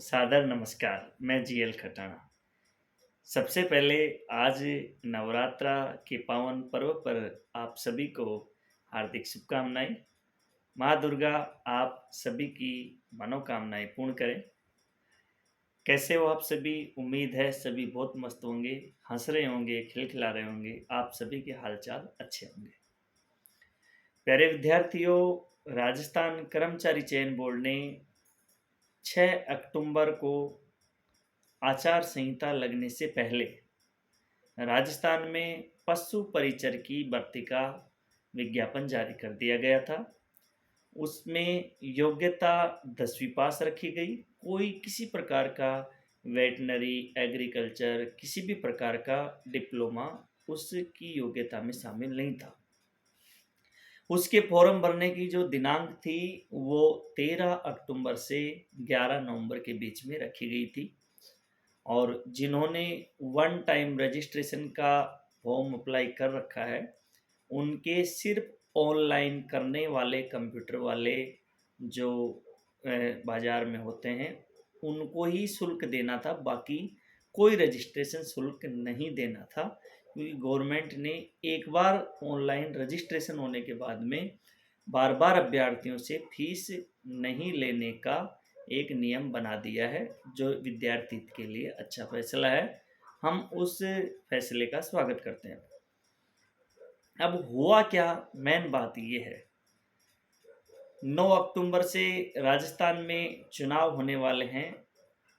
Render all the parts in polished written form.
सादर नमस्कार। मैं जीएल खटाणा। सबसे पहले आज नवरात्रा के पावन पर्व पर आप सभी को हार्दिक शुभकामनाएँ। माँ दुर्गा आप सभी की मनोकामनाएँ पूर्ण करें। कैसे हो आप सभी? उम्मीद है सभी बहुत मस्त होंगे, हँस रहे होंगे, खिलखिला रहे होंगे। आप सभी के हाल-चाल अच्छे होंगे। प्यारे विद्यार्थियों, राजस्थान कर्मचारी चयन बोर्ड ने 6 अक्टूबर को आचार संहिता लगने से पहले राजस्थान में पशु परिचर की भर्ती का विज्ञापन जारी कर दिया गया था। उसमें योग्यता 10वीं पास रखी गई। कोई किसी प्रकार का वेटनरी, एग्रीकल्चर, किसी भी प्रकार का डिप्लोमा उसकी योग्यता में शामिल नहीं था। उसके फॉर्म भरने की जो दिनांक थी वो 13 अक्टूबर से 11 नवंबर के बीच में रखी गई थी। और जिन्होंने वन टाइम रजिस्ट्रेशन का फॉर्म अप्लाई कर रखा है, उनके सिर्फ ऑनलाइन करने वाले कंप्यूटर वाले जो बाज़ार में होते हैं, उनको ही शुल्क देना था। बाकी कोई रजिस्ट्रेशन शुल्क नहीं देना था, क्योंकि गवर्नमेंट ने एक बार ऑनलाइन रजिस्ट्रेशन होने के बाद में बार-बार अभ्यर्थियों से फीस नहीं लेने का एक नियम बना दिया है, जो विद्यार्थी के लिए अच्छा फैसला है। हम उस फैसले का स्वागत करते हैं। अब हुआ क्या, मेन बात ये है, 9 अक्टूबर से राजस्थान में चुनाव होने वाले हैं,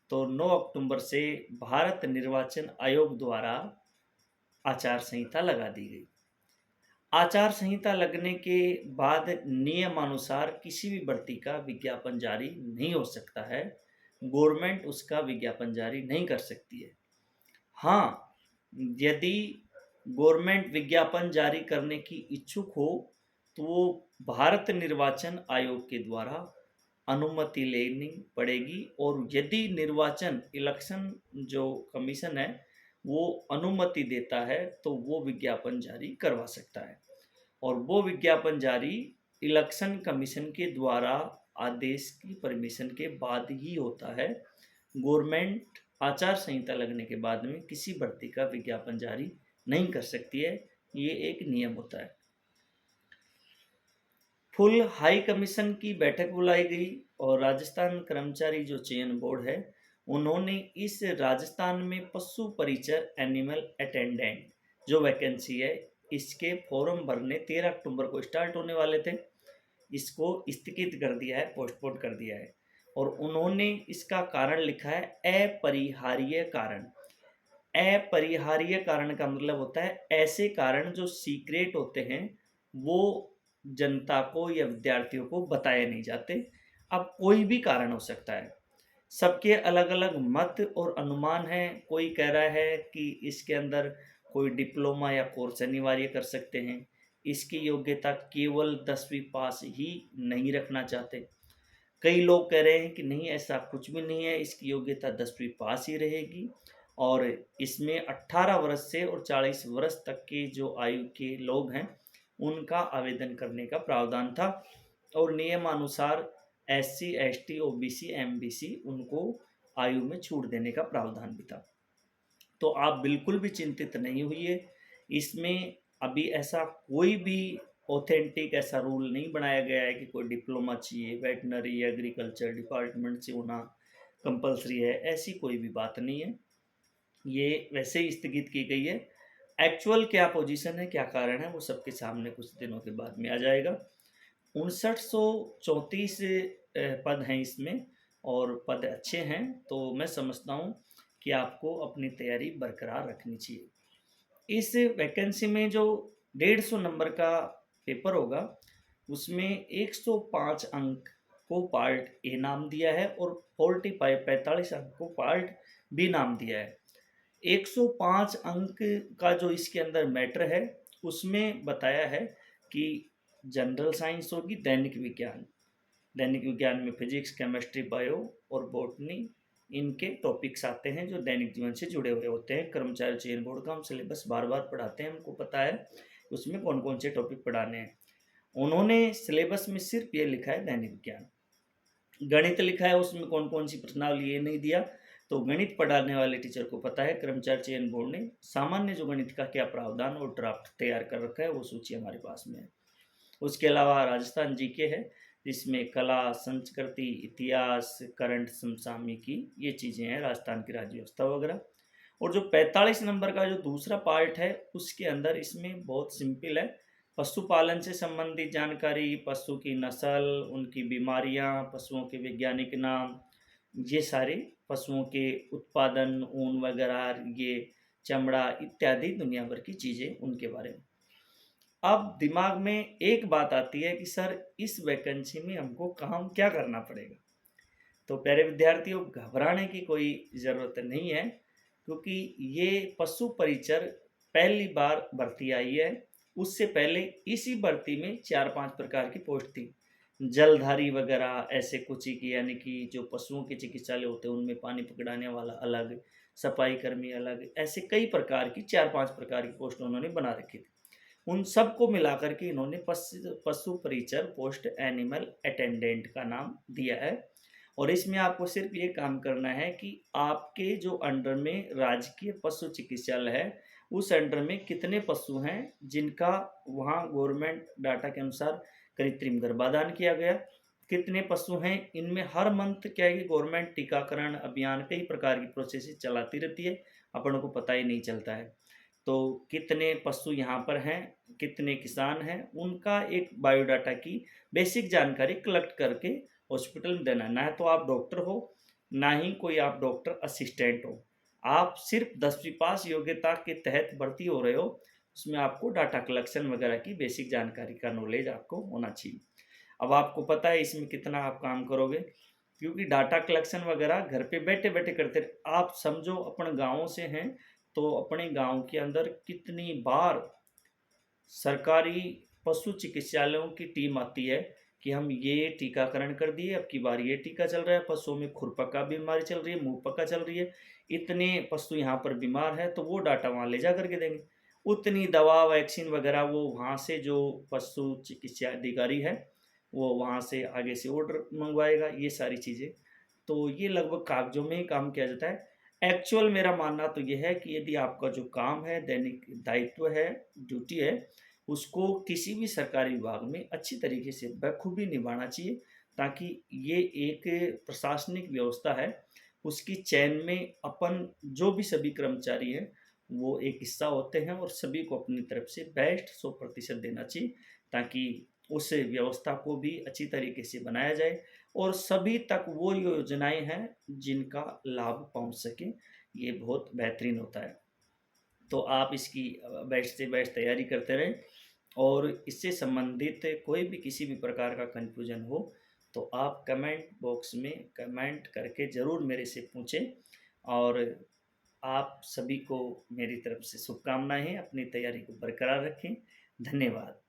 तो 9 अक्टूबर से भारत निर्वाचन आयोग द्वारा आचार संहिता लगा दी गई। आचार संहिता लगने के बाद नियमानुसार किसी भी भर्ती का विज्ञापन जारी नहीं हो सकता है। गवर्नमेंट उसका विज्ञापन जारी नहीं कर सकती है। हाँ, यदि गवर्नमेंट विज्ञापन जारी करने की इच्छुक हो, तो वो भारत निर्वाचन आयोग के द्वारा अनुमति लेनी पड़ेगी। और यदि निर्वाचन इलेक्शन जो कमीशन है, वो अनुमति देता है, तो वो विज्ञापन जारी करवा सकता है। और वो विज्ञापन जारी इलेक्शन कमीशन के द्वारा आदेश की परमिशन के बाद ही होता है। गवर्नमेंट आचार संहिता लगने के बाद में किसी भर्ती का विज्ञापन जारी नहीं कर सकती है। ये एक नियम होता है। फुल हाई कमीशन की बैठक बुलाई गई और राजस्थान कर्मचारी जो चयन बोर्ड है, उन्होंने इस राजस्थान में पशु परिचर एनिमल अटेंडेंट जो वैकेंसी है, इसके फॉर्म भरने 13 अक्टूबर को स्टार्ट होने वाले थे। इसको स्थगित कर दिया है, पोस्टपोन कर दिया है। और उन्होंने इसका कारण लिखा है अपरिहार्य कारण। अपरिहार्य कारण का मतलब होता है ऐसे कारण जो सीक्रेट होते हैं, वो जनता को या विद्यार्थियों को बताए नहीं जाते। अब कोई भी कारण हो सकता है, सबके अलग-अलग मत और अनुमान हैं। कोई कह रहा है कि इसके अंदर कोई डिप्लोमा या कोर्स अनिवार्य कर सकते हैं, इसकी योग्यता केवल 10वीं पास ही नहीं रखना चाहते। कई लोग कह रहे हैं कि नहीं, ऐसा कुछ भी नहीं है, इसकी योग्यता 10वीं पास ही रहेगी। और इसमें 18 वर्ष से और 40 वर्ष तक के जो आयु के लोग हैं, उनका आवेदन करने का प्रावधान था। और नियमानुसार एससी, एसटी, ओबीसी, एमबीसी उनको आयु में छूट देने का प्रावधान भी था। तो आप बिल्कुल भी चिंतित नहीं होइए। इसमें अभी ऐसा कोई भी ऑथेंटिक ऐसा रूल नहीं बनाया गया है कि कोई डिप्लोमा चाहिए, वेटनरी, एग्रीकल्चर डिपार्टमेंट से होना कंपल्सरी है, ऐसी कोई भी बात नहीं है। ये वैसे ही स्थगित की गई है। एक्चुअल क्या पोजीशन है, क्या कारण है, वो सबके सामने कुछ दिनों के बाद में आ जाएगा। 5934 पद हैं इसमें, और पद अच्छे हैं, तो मैं समझता हूँ कि आपको अपनी तैयारी बरकरार रखनी चाहिए। इस वैकेंसी में जो 150 नंबर का पेपर होगा, उसमें 105 अंक को पार्ट ए नाम दिया है और 45 अंक को पार्ट बी नाम दिया है। 105 अंक का जो इसके अंदर मैटर है, उसमें बताया है कि जनरल साइंस होगी, दैनिक विज्ञान में फिजिक्स, केमिस्ट्री, बायो और बॉटनी, इनके टॉपिक्स आते हैं जो दैनिक जीवन से जुड़े हुए होते हैं। कर्मचारी चयन बोर्ड का हम सिलेबस बार-बार पढ़ाते हैं, हमको पता है उसमें कौन-कौन से टॉपिक पढ़ाने हैं। उन्होंने सिलेबस में सिर्फ ये लिखा है दैनिक विज्ञान। गणित लिखा है उसमें कौन कौन सी प्रश्नावली ये नहीं दिया, तो गणित पढ़ाने वाले टीचर को पता है। कर्मचारी चयन बोर्ड ने सामान्य जो गणित का क्या प्रावधान और ड्राफ्ट तैयार कर रखा है, वो सूची हमारे पास में है। उसके अलावा राजस्थान जीके है, जिसमें कला, संस्कृति, इतिहास, करंट, समसामयिकी, ये चीज़ें हैं, राजस्थान की राज्य व्यवस्था वगैरह। और जो 45 नंबर का जो दूसरा पार्ट है, उसके अंदर इसमें बहुत सिंपल है, पशुपालन से संबंधित जानकारी, पशु की नस्ल, उनकी बीमारियां, पशुओं के वैज्ञानिक नाम, ये सारे पशुओं के उत्पादन, ऊन वगैरह, ये चमड़ा इत्यादि दुनिया भर की चीज़ें उनके बारे में। अब दिमाग में एक बात आती है कि सर इस वैकेंसी में हमको काम क्या करना पड़ेगा। तो प्यारे विद्यार्थियों, घबराने की कोई ज़रूरत नहीं है, क्योंकि ये पशु परिचर पहली बार भर्ती आई है। उससे पहले इसी भर्ती में 4-5 प्रकार की पोस्ट थी, जलधारी वगैरह ऐसे कुछ ही की, यानी कि जो पशुओं के चिकित्सालय होते हैं उनमें पानी पकड़ाने वाला अलग, सफाई कर्मी अलग, ऐसे कई प्रकार की 4-5 प्रकार की पोस्ट उन्होंने बना रखी थी। उन सबको मिलाकर के इन्होंने पशु परिचर पोस्ट एनिमल अटेंडेंट का नाम दिया है। और इसमें आपको सिर्फ ये काम करना है कि आपके जो अंडर में राजकीय पशु चिकित्सालय है, उस अंडर में कितने पशु हैं जिनका वहाँ गवर्नमेंट डाटा के अनुसार कृत्रिम गर्भाधान किया गया, कितने पशु हैं, इनमें हर मंथ क्या है कि गवर्नमेंट टीकाकरण अभियान कई प्रकार की प्रोसेस चलाती रहती है, अपन को पता ही नहीं चलता है। तो कितने पशु यहाँ पर हैं, कितने किसान हैं, उनका एक बायोडाटा की बेसिक जानकारी कलेक्ट करके हॉस्पिटल में देना है। ना तो आप डॉक्टर हो, ना ही कोई आप डॉक्टर असिस्टेंट हो, आप सिर्फ 10वीं पास योग्यता के तहत भर्ती हो रहे हो। उसमें आपको डाटा कलेक्शन वगैरह की बेसिक जानकारी का नॉलेज आपको होना चाहिए। अब आपको पता है इसमें कितना आप काम करोगे, क्योंकि डाटा कलेक्शन वगैरह घर पे बैठे बैठे करते। आप समझो अपन गाँव से हैं, तो अपने गांव के अंदर कितनी बार सरकारी पशु चिकित्सालयों की टीम आती है कि हम ये टीकाकरण कर दिए, अब की बार ये टीका चल रहा है, पशुओं में खुरपका बीमारी चल रही है, मुंह पका चल रही है, इतने पशु यहाँ पर बीमार है, तो वो डाटा वहाँ ले जा करके देंगे। उतनी दवा वैक्सीन वगैरह वो वहाँ से जो पशु चिकित्सा अधिकारी है वो वहाँ से आगे से ऑर्डर मंगवाएगा, ये सारी चीज़ें। तो ये लगभग कागजों में ही काम किया जाता है। एक्चुअल मेरा मानना तो ये है कि यदि आपका जो काम है, दैनिक दायित्व है, ड्यूटी है, उसको किसी भी सरकारी विभाग में अच्छी तरीके से बखूबी निभाना चाहिए, ताकि ये एक प्रशासनिक व्यवस्था है, उसकी चयन में अपन जो भी सभी कर्मचारी हैं वो एक हिस्सा होते हैं, और सभी को अपनी तरफ से बेस्ट 100% देना चाहिए, ताकि उस व्यवस्था को भी अच्छी तरीके से बनाया जाए और सभी तक वो योजनाएं हैं जिनका लाभ पहुंच सके। ये बहुत बेहतरीन होता है। तो आप इसकी बेस्ट से बेस्ट तैयारी करते रहें, और इससे संबंधित कोई भी किसी भी प्रकार का कन्फ्यूजन हो तो आप कमेंट बॉक्स में कमेंट करके ज़रूर मेरे से पूछें। और आप सभी को मेरी तरफ से शुभकामनाएं हैं, अपनी तैयारी को बरकरार रखें। धन्यवाद।